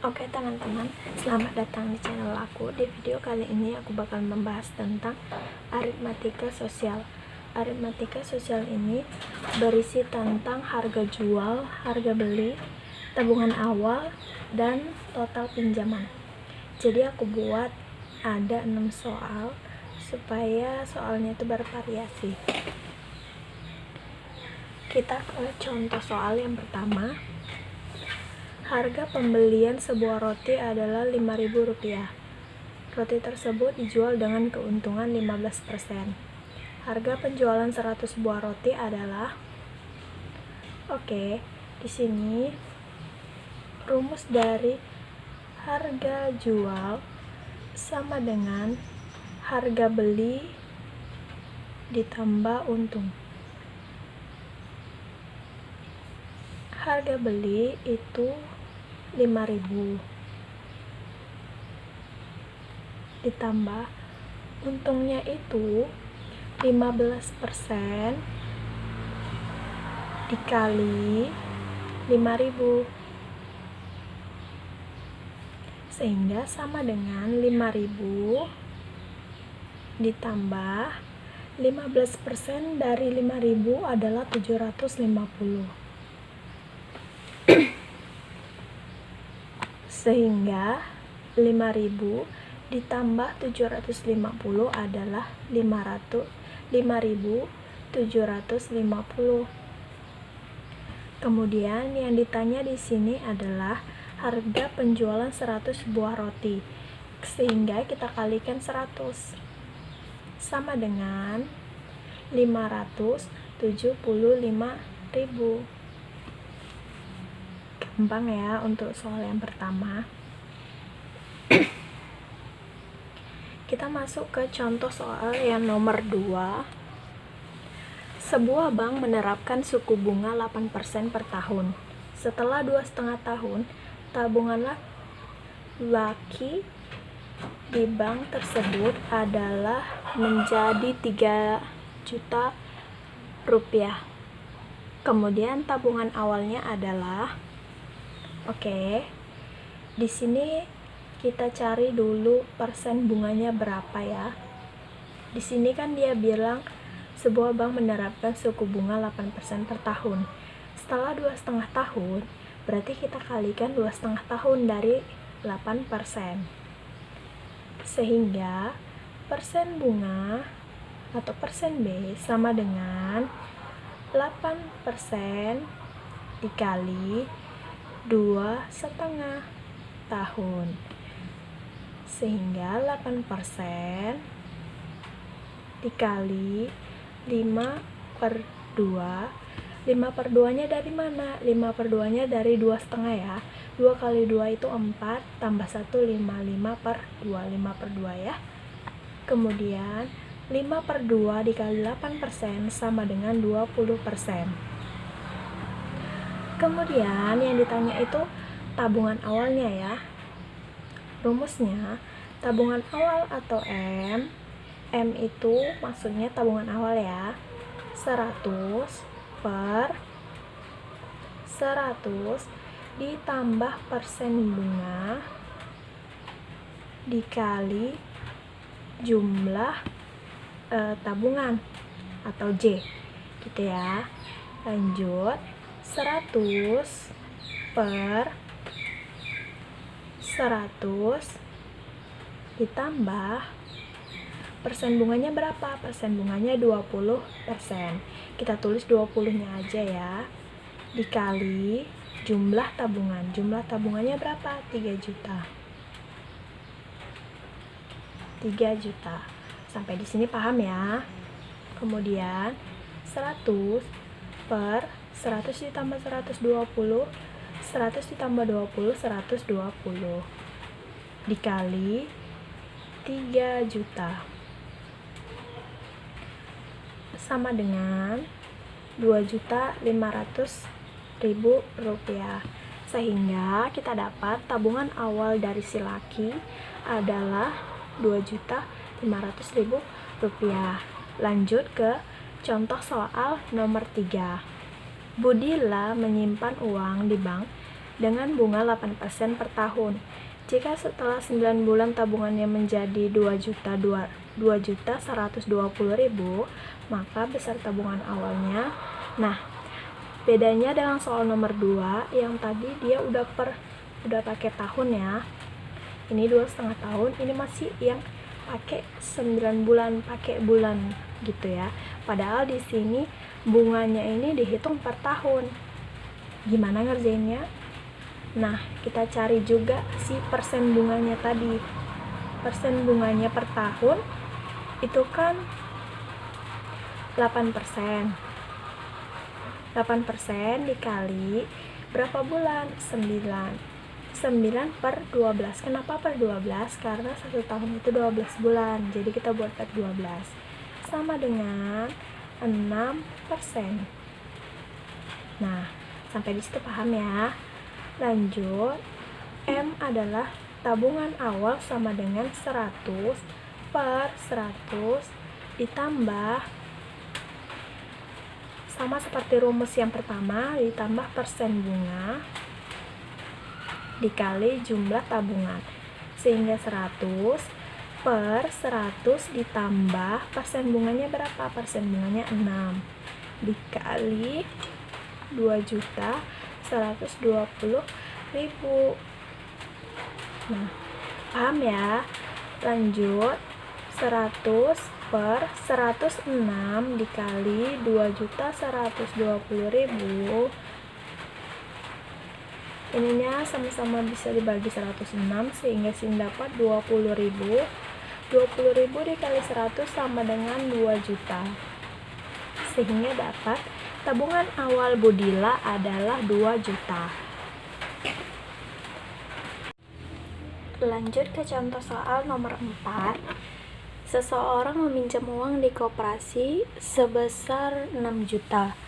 Oke teman-teman, selamat datang di channel aku. Di video kali ini aku bakal membahas tentang aritmatika sosial. Aritmatika sosial ini berisi tentang harga jual, harga beli, tabungan awal, dan total pinjaman. Jadi aku buat ada 6 soal supaya soalnya itu bervariasi. Kita ke contoh soal yang pertama. Harga pembelian sebuah roti adalah Rp5.000. Roti tersebut dijual dengan keuntungan 15%. Harga penjualan 100 buah roti adalah di sini rumus dari harga jual sama dengan harga beli ditambah untung. Harga beli itu 5.000 ditambah untungnya itu 15% dikali 5.000 sehingga sama dengan 5.000 ditambah 15% dari 5.000 adalah 750. Sehingga 5.000 ditambah 750 adalah 5.750. Kemudian yang ditanya di sini adalah harga penjualan 100 buah roti. Sehingga kita kalikan 100 sama dengan 575.000. Gampang ya untuk soal yang pertama. Kita masuk ke contoh soal yang nomor 2. Sebuah bank menerapkan suku bunga 8% per tahun. Setelah 2,5 tahun, tabungan laki di bank tersebut adalah menjadi 3 juta rupiah. Kemudian tabungan awalnya adalah di sini kita cari dulu persen bunganya berapa ya. Di sini kan dia bilang sebuah bank menerapkan suku bunga 8% per tahun. Setelah 2,5 tahun, berarti kita kalikan 2,5 tahun dari 8%. Sehingga persen bunga atau persen B sama dengan 8% dikali 2,5 tahun, sehingga 8% dikali 5/2. 5/2 nya dari mana? 5/2 nya dari 2,5 ya. 2 kali 2 itu 4, tambah 1 5, 5/2, 5/2 ya. Kemudian 5/2 dikali 8% sama dengan 20%. Kemudian yang ditanya itu tabungan awalnya ya. Rumusnya tabungan awal atau M itu maksudnya tabungan awal ya, 100 per 100 ditambah persen bunga dikali jumlah tabungan atau J gitu ya. Lanjut, 100 per 100 ditambah persen bunganya berapa? Persen bunganya 20%. Kita tulis 20 nya aja ya. Dikali jumlah tabungan. Jumlah tabungannya berapa? 3 juta. 3 juta. Sampai di sini paham ya? Kemudian 100 per 100 ditambah 120, 100 ditambah 20, 120 dikali 3 juta sama dengan 2.500.000 rupiah. Sehingga kita dapat tabungan awal dari si laki adalah 2.500.000 rupiah. Lanjut ke contoh soal nomor 3. Budila menyimpan uang di bank dengan bunga 8% per tahun. Jika setelah 9 bulan tabungannya menjadi 2.120.000, maka besar tabungan awalnya. Nah, bedanya dengan soal nomor 2 yang tadi dia udah pakai tahun ya. Ini 2,5 tahun, ini masih yang pakai 9 bulan, pakai bulan gitu ya. Padahal di sini bunganya ini dihitung per tahun. Gimana ngerjainnya? Nah, kita cari juga si persen bunganya tadi. Persen bunganya per tahun itu kan 8%. 8% dikali berapa bulan? 9 per 12. Kenapa per 12? Karena 1 tahun itu 12 bulan. Jadi kita buat per 12. Sama dengan 6%. Nah, sampai di situ paham ya? Lanjut, M adalah tabungan awal sama dengan 100 per 100 ditambah, sama seperti rumus yang pertama, ditambah persen bunga dikali jumlah tabungan, sehingga 100 per 100 ditambah persen bunganya berapa? Persen bunganya 6 dikali 2.120.000. Nah, paham ya? Lanjut, 100 per 106 dikali 2.120.000. Ininya sama-sama bisa dibagi 106 sehingga sini dapat 20.000. 20.000 dikali 100 sama dengan 2 juta. Sehingga dapat tabungan awal Budila adalah 2 juta. Lanjut ke contoh soal nomor 4. Seseorang meminjam uang di koperasi sebesar 6 juta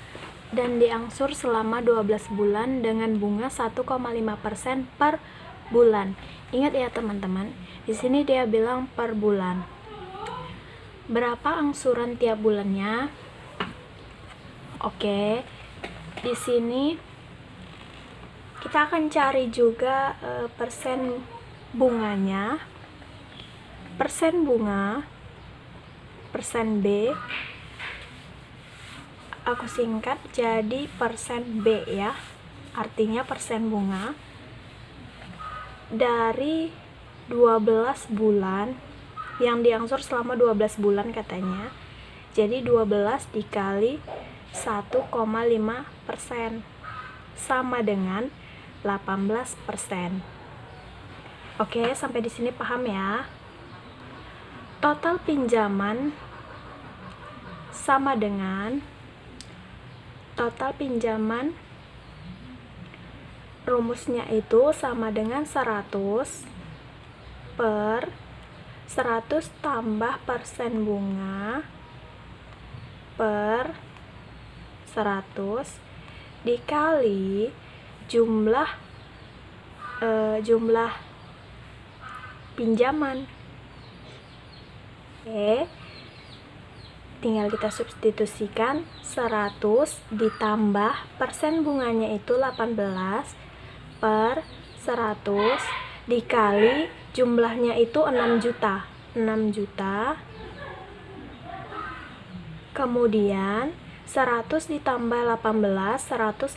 dan diangsur selama 12 bulan dengan bunga 1,5% per bulan. Ingat ya teman-teman, di sini dia bilang per bulan. Berapa angsuran tiap bulannya? Oke, di sini kita akan cari juga persen bunganya. Persen bunga, persen B, aku singkat jadi persen B ya, artinya persen bunga dari 12 bulan yang diangsur selama 12 bulan katanya. Jadi 12 dikali 1,5% sama dengan 18%. Oke, sampai di sini paham ya? Total pinjaman sama dengan total pinjaman, rumusnya itu sama dengan 100 per 100 tambah persen bunga per 100 dikali jumlah pinjaman. Oke, tinggal kita substitusikan 100 ditambah persen bunganya itu 18 per 100 dikali jumlahnya itu 6 juta. 6 juta. Kemudian 100 ditambah 18, 118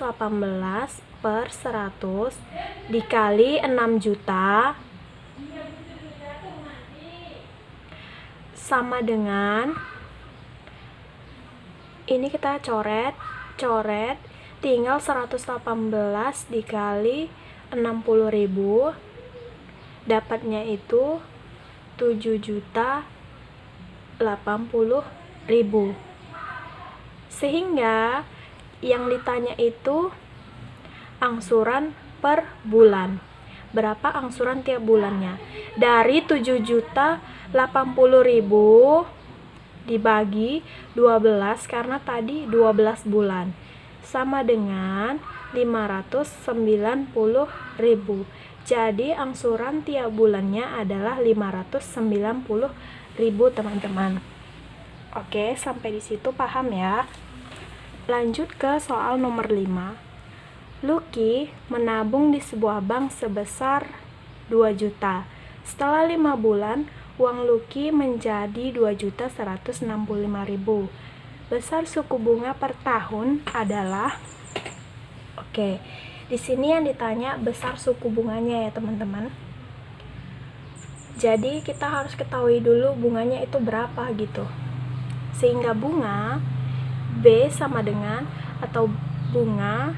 per 100 dikali 6 juta sama dengan, ini kita coret tinggal 118 dikali 60.000, dapatnya itu 7.080.000. Sehingga yang ditanya itu angsuran per bulan. Berapa angsuran tiap bulannya? Dari 7.080.000 dibagi 12 karena tadi 12 bulan sama dengan 590.000. Jadi angsuran tiap bulannya adalah 590.000 teman-teman. Oke, sampai di situ paham ya? Lanjut ke soal nomor 5. Lucky menabung di sebuah bank sebesar 2 juta. Setelah 5 bulan, uang Lucky menjadi 2.165.000. Besar suku bunga per tahun adalah di sini yang ditanya besar suku bunganya ya teman-teman. Jadi kita harus ketahui dulu bunganya itu berapa gitu. Sehingga bunga B sama dengan atau bunga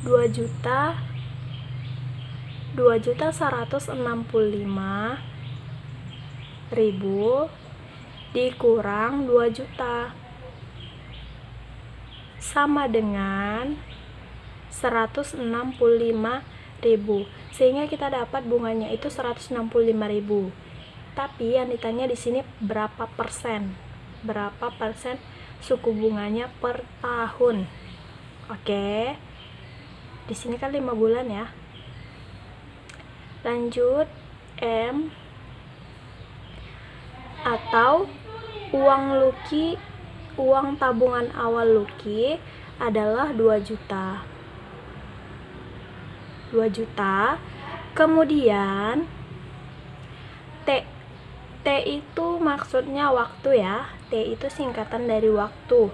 2.165.000 dikurang 2 juta sama dengan 165.000, sehingga kita dapat bunganya itu 165.000. Tapi yang ditanya di sini berapa persen suku bunganya per tahun. Di sini kan 5 bulan ya. Lanjut, M atau uang tabungan awal Lucky adalah 2 juta. Kemudian T itu maksudnya waktu ya. T itu singkatan dari waktu.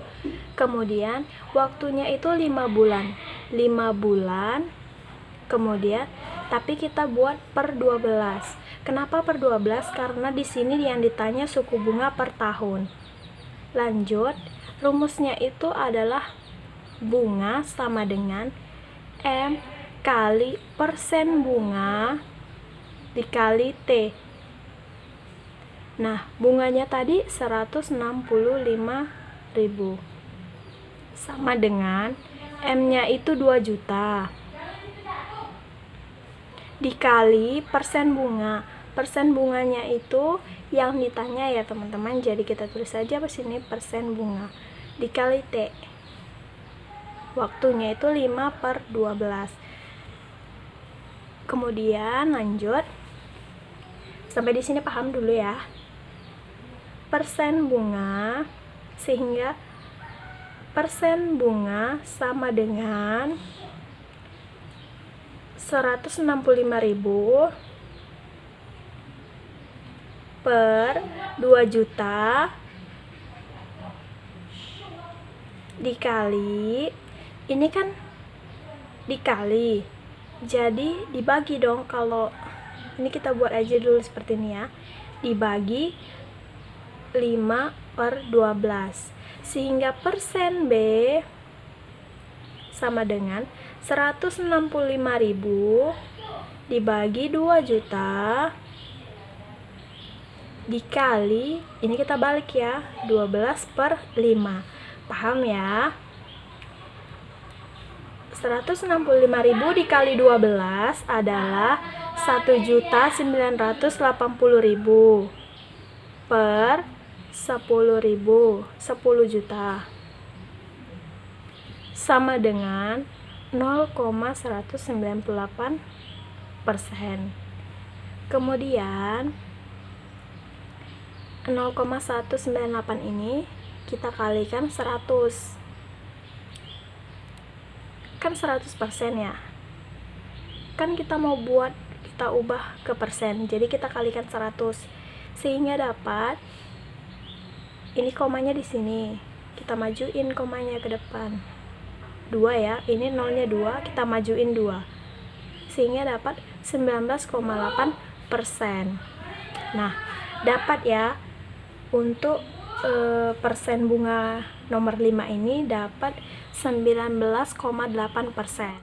Kemudian waktunya itu 5 bulan. Kemudian tapi kita buat per 12. Kenapa per 12? Karena di sini yang ditanya suku bunga per tahun. Lanjut, rumusnya itu adalah bunga sama dengan M kali persen bunga dikali T. Nah, bunganya tadi 165.000 sama dengan M-nya itu 2 juta dikali persen bunga. Persen bunganya itu yang ditanya ya teman-teman, jadi kita tulis saja di sini persen bunga dikali T. Waktunya itu 5/12. Kemudian lanjut, sampai di sini paham dulu ya. Persen bunga, sehingga persen bunga sama dengan 165.000 per 2 juta dikali, ini kan dikali, jadi dibagi dong. Kalau ini kita buat aja dulu seperti ini ya, dibagi 5/12, sehingga persen B sama dengan 165.000 dibagi 2 juta dikali, ini kita balik ya, 12/5. Paham ya? 165.000 dikali 12 adalah 1.980.000 per 10 juta sama dengan 0,198%. Kemudian 0,198 ini kita kalikan 100, kan 100% ya, kan kita mau buat, kita ubah ke persen, jadi kita kalikan 100 sehingga dapat, ini komanya di sini, kita majuin komanya ke depan 2 ya, ini nolnya 2, kita majuin 2 sehingga dapat 19,8%. Nah, dapat ya, untuk persen bunga nomor 5 ini dapat 19,8%.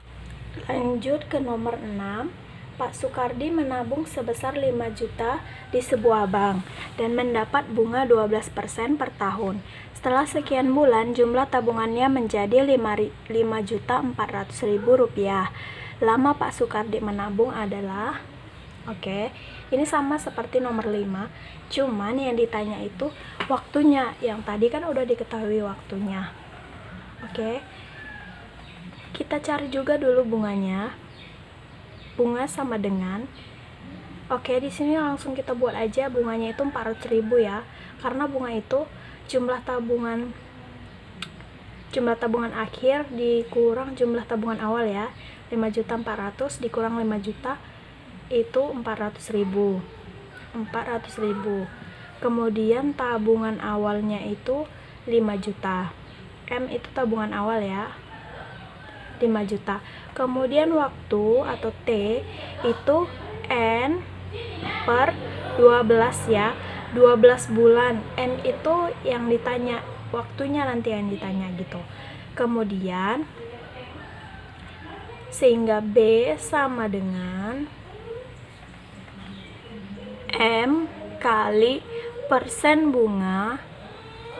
Lanjut ke nomor 6. Pak Sukardi menabung sebesar 5 juta di sebuah bank dan mendapat bunga 12% per tahun. Setelah sekian bulan, jumlah tabungannya menjadi 5.400.000 rupiah. Lama Pak Sukardi menabung adalah, ini sama seperti nomor 5, cuman yang ditanya itu waktunya. Yang tadi kan udah diketahui waktunya. Kita cari juga dulu bunganya. Bunga sama dengan, di sini langsung kita buat aja bunganya itu 400.000 ya, karena bunga itu jumlah jumlah tabungan akhir dikurang jumlah tabungan awal ya. 5.400.000 dikurang 5 juta itu 400.000. Kemudian tabungan awalnya itu 5 juta. M itu tabungan awal ya, 5 juta. Kemudian waktu atau T itu N per 12 ya, 12 bulan. N itu yang ditanya, waktunya nanti yang ditanya gitu. Kemudian sehingga B sama dengan M kali persen bunga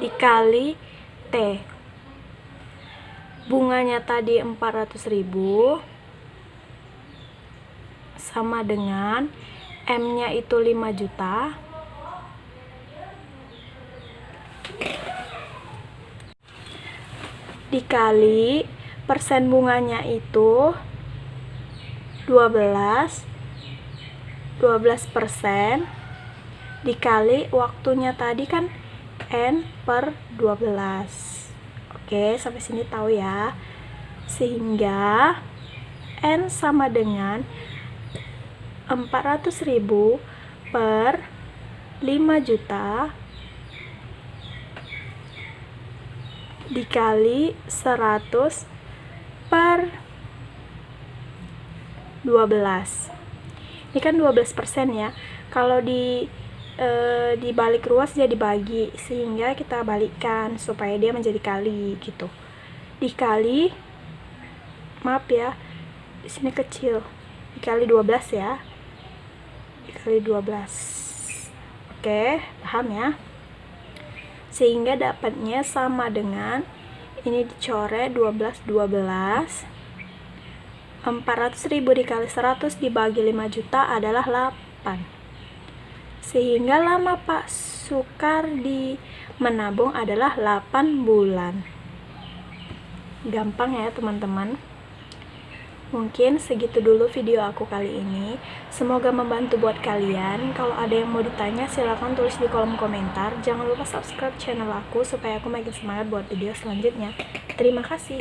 dikali T. Bunganya tadi 400.000 sama dengan M-nya itu 5 juta dikali persen bunganya itu 12% dikali waktunya tadi kan N per 12. Oke, sampai sini tahu ya. Sehingga N sama dengan 400.000 per 5 juta dikali 100 per 12. Ini kan 12% ya. Kalau dibalik ruas dia dibagi, sehingga kita balikkan supaya dia menjadi kali gitu. Dikali, maaf ya, di sini kecil, dikali 12 ya, dikali 12. Oke, paham ya? Sehingga dapatnya sama dengan ini dicoret 12 400.000 dikali 100 dibagi 5 juta adalah 8. Sehingga lama Pak Sukar di menabung adalah 8 bulan. Gampang ya teman-teman. Mungkin segitu dulu video aku kali ini. Semoga membantu buat kalian. Kalau ada yang mau ditanya silahkan tulis di kolom komentar. Jangan lupa subscribe channel aku supaya aku makin semangat buat video selanjutnya. Terima kasih.